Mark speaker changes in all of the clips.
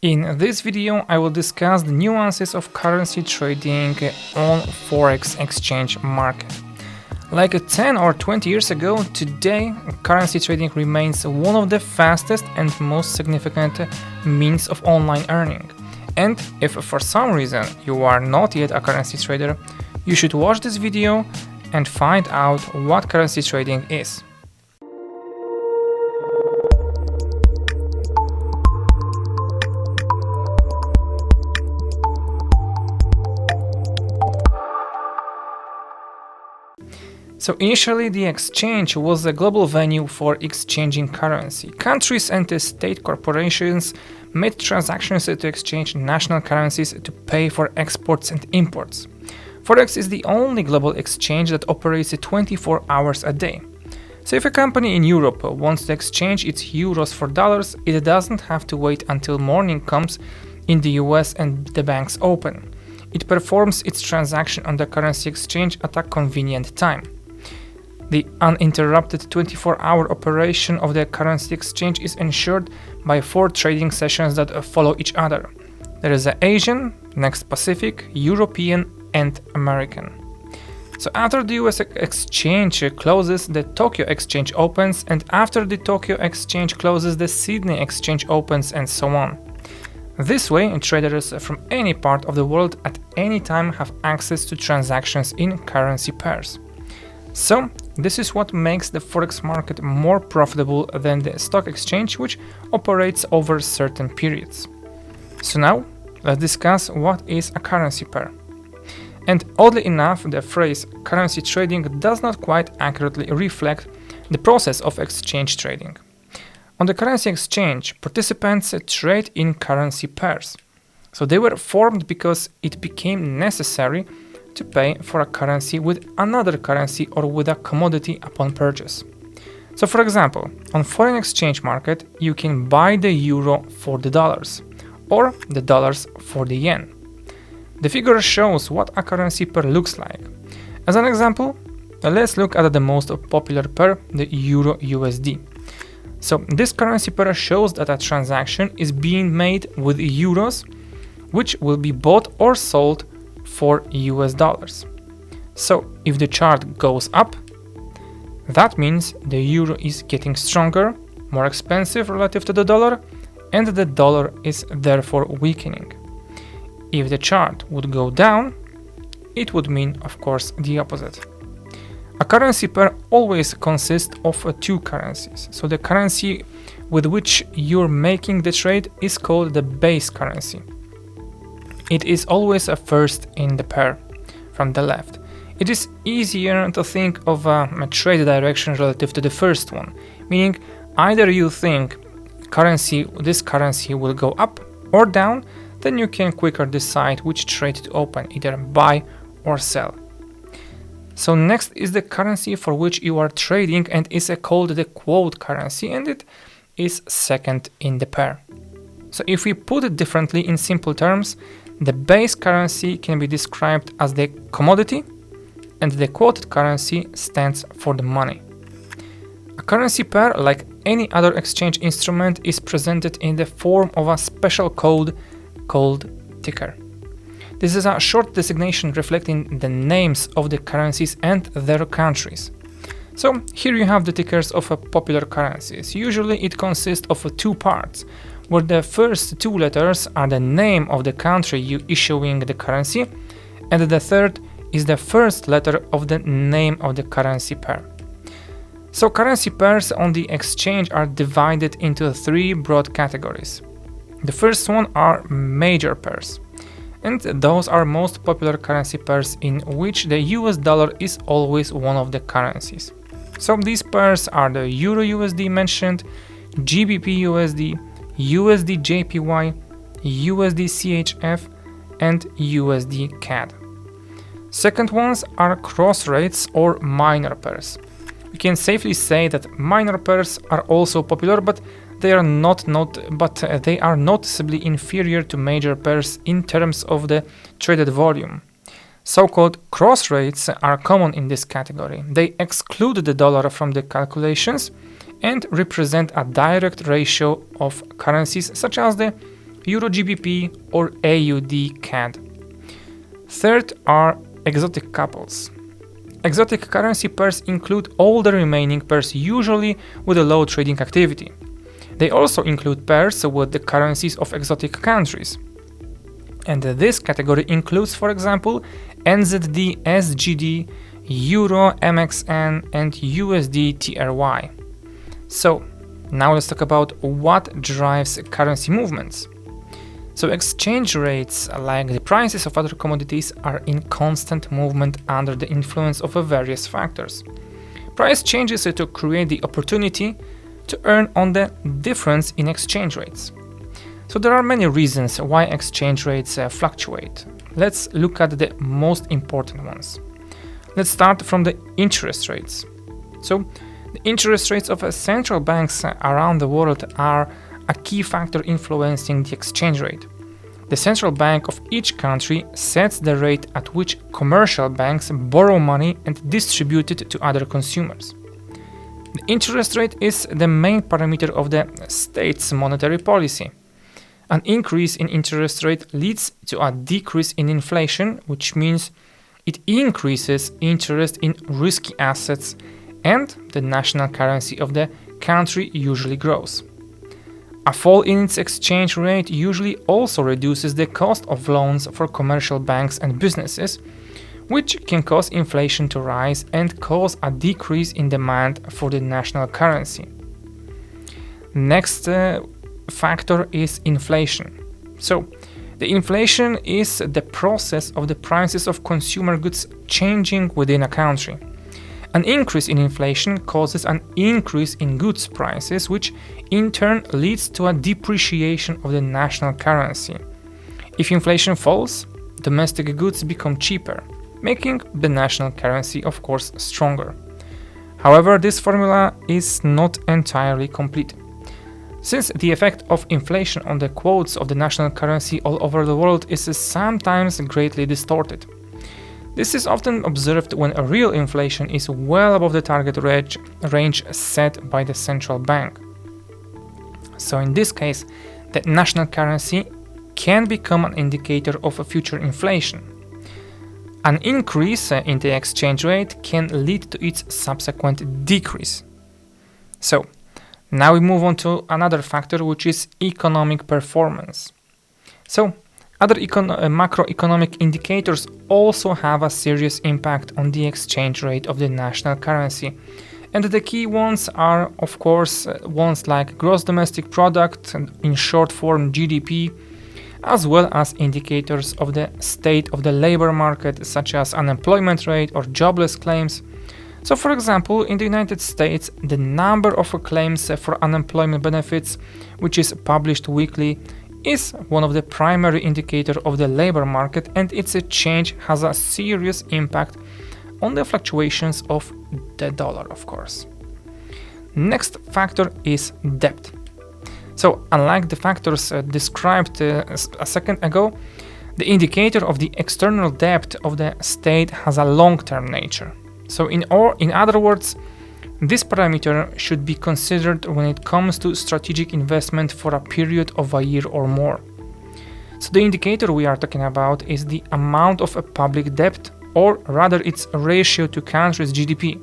Speaker 1: In this video, I will discuss the nuances of currency trading on Forex exchange market. Like 10 or 20 years ago, today currency trading remains one of the fastest and most significant means of online earning. And if for some reason you are not yet a currency trader, you should watch this video and find out what currency trading is. So initially, the exchange was a global venue for exchanging currency. Countries and state corporations made transactions to exchange national currencies to pay for exports and imports. Forex is the only global exchange that operates 24 hours a day. So if a company in Europe wants to exchange its euros for dollars, it doesn't have to wait until morning comes in the US and the banks open. It performs its transaction on the currency exchange at a convenient time. The uninterrupted 24-hour operation of the currency exchange is ensured by 4 trading sessions that follow each other. There is the Asian, next Pacific, European, and American. So after the US exchange closes, the Tokyo exchange opens, and after the Tokyo exchange closes, the Sydney exchange opens, and so on. This way, traders from any part of the world at any time have access to transactions in currency pairs. So, this is what makes the Forex market more profitable than the stock exchange, which operates over certain periods. So now, let's discuss what is a currency pair. And oddly enough, the phrase currency trading does not quite accurately reflect the process of exchange trading. On the currency exchange, participants trade in currency pairs. So they were formed because it became necessary to pay for a currency with another currency or with a commodity upon purchase. So for example, on foreign exchange market, you can buy the euro for the dollars or the dollars for the yen. The figure shows what a currency pair looks like. As an example, let's look at the most popular pair, the euro USD. So this currency pair shows that a transaction is being made with euros, which will be bought or sold for US dollars. So if the chart goes up, that means the euro is getting stronger, more expensive relative to the dollar, and the dollar is therefore weakening. If the chart would go down, it would mean, of course, the opposite. A currency pair always consists of 2 currencies. So the currency with which you're making the trade is called the base currency. It is always a first in the pair, from the left. It is easier to think of a trade direction relative to the first one, meaning either you think this currency will go up or down, then you can quicker decide which trade to open, either buy or sell. So next is the currency for which you are trading and is called the quote currency, and it is second in the pair. So if we put it differently in simple terms, the base currency can be described as the commodity, and the quoted currency stands for the money. A currency pair, like any other exchange instrument, is presented in the form of a special code called ticker. This is a short designation reflecting the names of the currencies and their countries. So here you have the tickers of popular currencies. Usually it consists of 2 parts, where the first 2 letters are the name of the country issuing the currency, and the third is the first letter of the name of the currency pair. So currency pairs on the exchange are divided into 3 broad categories. The first one are major pairs, and those are most popular currency pairs in which the US dollar is always one of the currencies. So these pairs are the Euro USD mentioned, GBP USD, USD JPY, USD CHF, and USD CAD. Second ones are cross rates or minor pairs. We can safely say that minor pairs are also popular, but they are noticeably inferior to major pairs in terms of the traded volume. So-called cross rates are common in this category. They exclude the dollar from the calculations and represent a direct ratio of currencies such as the Euro GBP, or AUD CAD. Third are exotic couples. Exotic currency pairs include all the remaining pairs, usually with a low trading activity. They also include pairs with the currencies of exotic countries. And this category includes, for example, NZD, SGD, Euro, MXN, and USD TRY. So, now let's talk about what drives currency movements. So exchange rates, like the prices of other commodities, are in constant movement under the influence of various factors. Price changes to create the opportunity to earn on the difference in exchange rates. So there are many reasons why exchange rates fluctuate. Let's look at the most important ones. Let's start from the interest rates. So the interest rates of central banks around the world are a key factor influencing the exchange rate. The central bank of each country sets the rate at which commercial banks borrow money and distribute it to other consumers. The interest rate is the main parameter of the state's monetary policy. An increase in interest rate leads to a decrease in inflation, which means it increases interest in risky assets, and the national currency of the country usually grows. A fall in its exchange rate usually also reduces the cost of loans for commercial banks and businesses, which can cause inflation to rise and cause a decrease in demand for the national currency. Next factor is inflation. So, the inflation is the process of the prices of consumer goods changing within a country. An increase in inflation causes an increase in goods prices, which in turn leads to a depreciation of the national currency. If inflation falls, domestic goods become cheaper, making the national currency, of course, stronger. However, this formula is not entirely complete, since the effect of inflation on the quotes of the national currency all over the world is sometimes greatly distorted. This is often observed when a real inflation is well above the target range set by the central bank. So in this case, the national currency can become an indicator of a future inflation. An increase in the exchange rate can lead to its subsequent decrease. So, now we move on to another factor, which is economic performance. So, other macroeconomic indicators also have a serious impact on the exchange rate of the national currency. And the key ones are, of course, ones like gross domestic product, in short form GDP, as well as indicators of the state of the labor market, such as unemployment rate or jobless claims. So, for example, in the United States, the number of claims for unemployment benefits, which is published weekly, is one of the primary indicators of the labor market, and its change has a serious impact on the fluctuations of the dollar, of course. Next factor is debt. So, unlike the factors described a second ago, the indicator of the external debt of the state has a long-term nature. So, in other words, this parameter should be considered when it comes to strategic investment for a period of a year or more. So the indicator we are talking about is the amount of a public debt, or rather its ratio to country's GDP.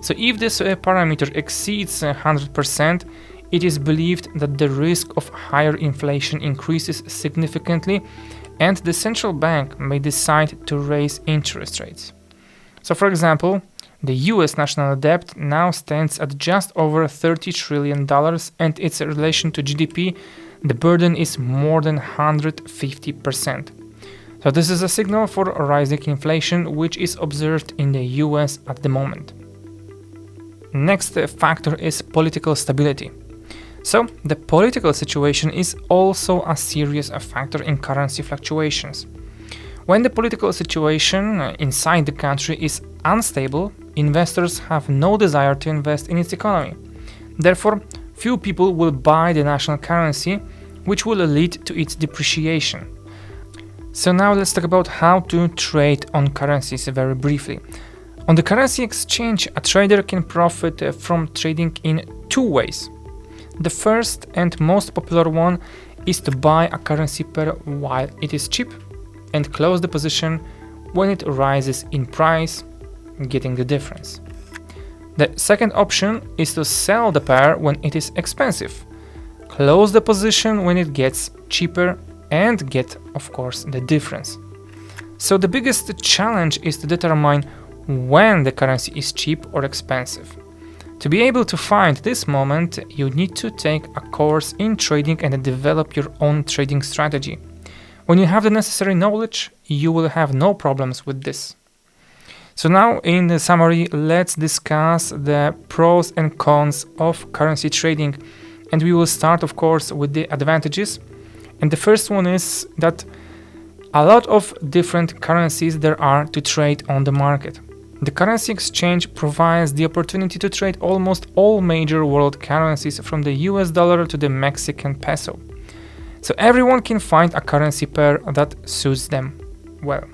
Speaker 1: So if this parameter exceeds 100%, it is believed that the risk of higher inflation increases significantly, and the central bank may decide to raise interest rates. So for example, the US national debt now stands at just over $30 trillion, and its relation to GDP, the burden is more than 150%. So this is a signal for rising inflation, which is observed in the US at the moment. Next factor is political stability. So the political situation is also a serious factor in currency fluctuations. When the political situation inside the country is unstable, investors have no desire to invest in its economy. Therefore, few people will buy the national currency, which will lead to its depreciation. So now let's talk about how to trade on currencies very briefly. On the currency exchange, a trader can profit from trading in two ways. The first and most popular one is to buy a currency pair while it is cheap and close the position when it rises in price, getting the difference. The second option is to sell the pair when it is expensive, close the position when it gets cheaper and get, of course, the difference. So the biggest challenge is to determine when the currency is cheap or expensive. To be able to find this moment, you need to take a course in trading and develop your own trading strategy. When you have the necessary knowledge, you will have no problems with this. So now in the summary, let's discuss the pros and cons of currency trading. And we will start, of course, with the advantages. And the first one is that a lot of different currencies there are to trade on the market. The currency exchange provides the opportunity to trade almost all major world currencies from the US dollar to the Mexican peso. So everyone can find a currency pair that suits them well.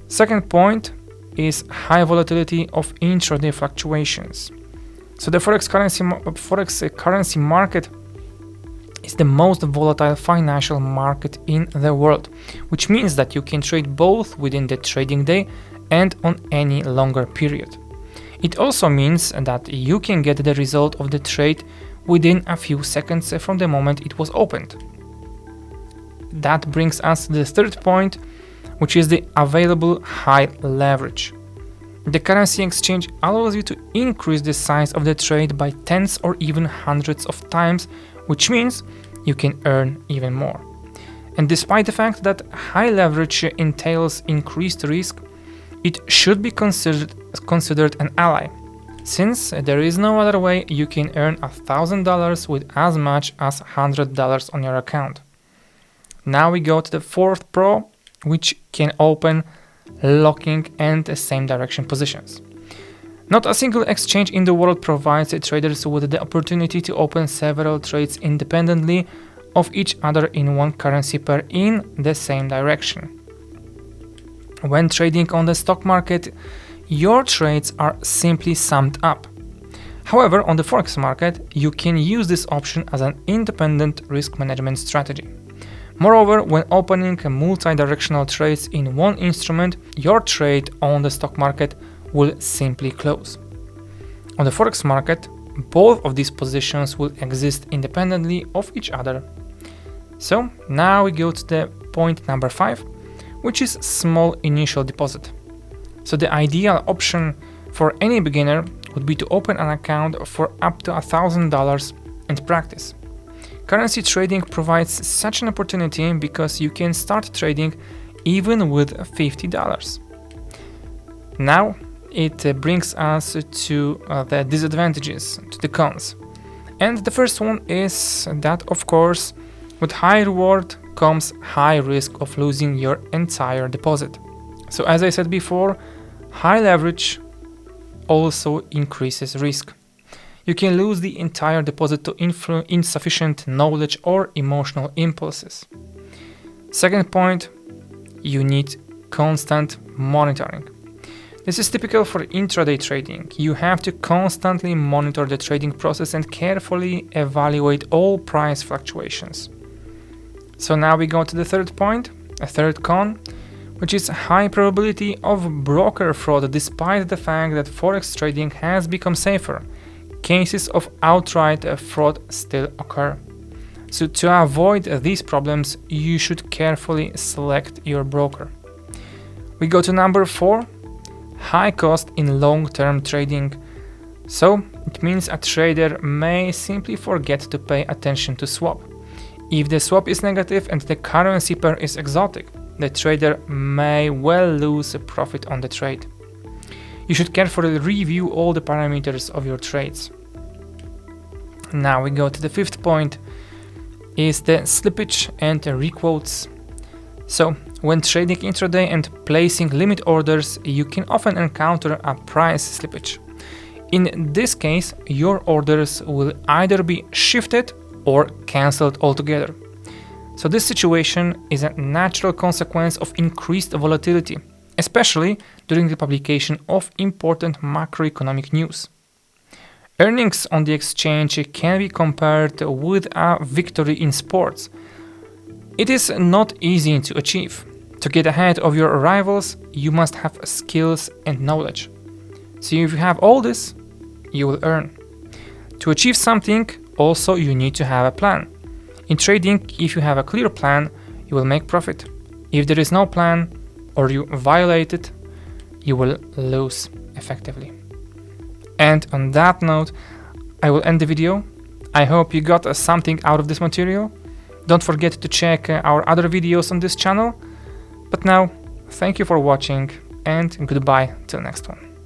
Speaker 1: Second point is high volatility of intraday fluctuations. So the Forex currency market is the most volatile financial market in the world, which means that you can trade both within the trading day and on any longer period. It also means that you can get the result of the trade within a few seconds from the moment it was opened. That brings us to the third point, which is the available high leverage. The currency exchange allows you to increase the size of the trade by tens or even hundreds of times, which means you can earn even more. And despite the fact that high leverage entails increased risk, it should be considered an ally, since there is no other way you can earn $1,000 with as much as $100 on your account. Now we go to the fourth pro, which can open, locking and same direction positions. Not a single exchange in the world provides traders with the opportunity to open several trades independently of each other in one currency pair in the same direction. When trading on the stock market, your trades are simply summed up. However, on the Forex market, you can use this option as an independent risk management strategy. Moreover, when opening multi-directional trades in one instrument, your trade on the stock market will simply close. On the Forex market, both of these positions will exist independently of each other. So now we go to the point number 5, which is small initial deposit. So the ideal option for any beginner would be to open an account for up to $1,000 and practice. Currency trading provides such an opportunity because you can start trading even with $50. Now it brings us to the disadvantages, to the cons. And the first one is that, of course, with high reward comes high risk of losing your entire deposit. So as I said before, high leverage also increases risk. You can lose the entire deposit to insufficient knowledge or emotional impulses. Second point, you need constant monitoring. This is typical for intraday trading. You have to constantly monitor the trading process and carefully evaluate all price fluctuations. So now we go to the third point, a third con, which is high probability of broker fraud despite the fact that Forex trading has become safer. Cases of outright fraud still occur. So to avoid these problems, you should carefully select your broker. We go to number 4, high cost in long-term trading. So it means a trader may simply forget to pay attention to swap. If the swap is negative and the currency pair is exotic, the trader may well lose a profit on the trade. You should carefully review all the parameters of your trades. Now we go to the fifth point, is the slippage and requotes. So when trading intraday and placing limit orders, you can often encounter a price slippage. In this case, your orders will either be shifted or cancelled altogether. So this situation is a natural consequence of increased volatility, especially during the publication of important macroeconomic news. Earnings on the exchange can be compared with a victory in sports. It is not easy to achieve. To get ahead of your rivals, you must have skills and knowledge. So if you have all this, you will earn. To achieve something, also you need to have a plan. In trading, if you have a clear plan, you will make profit. If there is no plan or you violate it, you will lose effectively. And on that note, I will end the video. I hope you got something out of this material. Don't forget to check our other videos on this channel. But now, thank you for watching and goodbye till next one.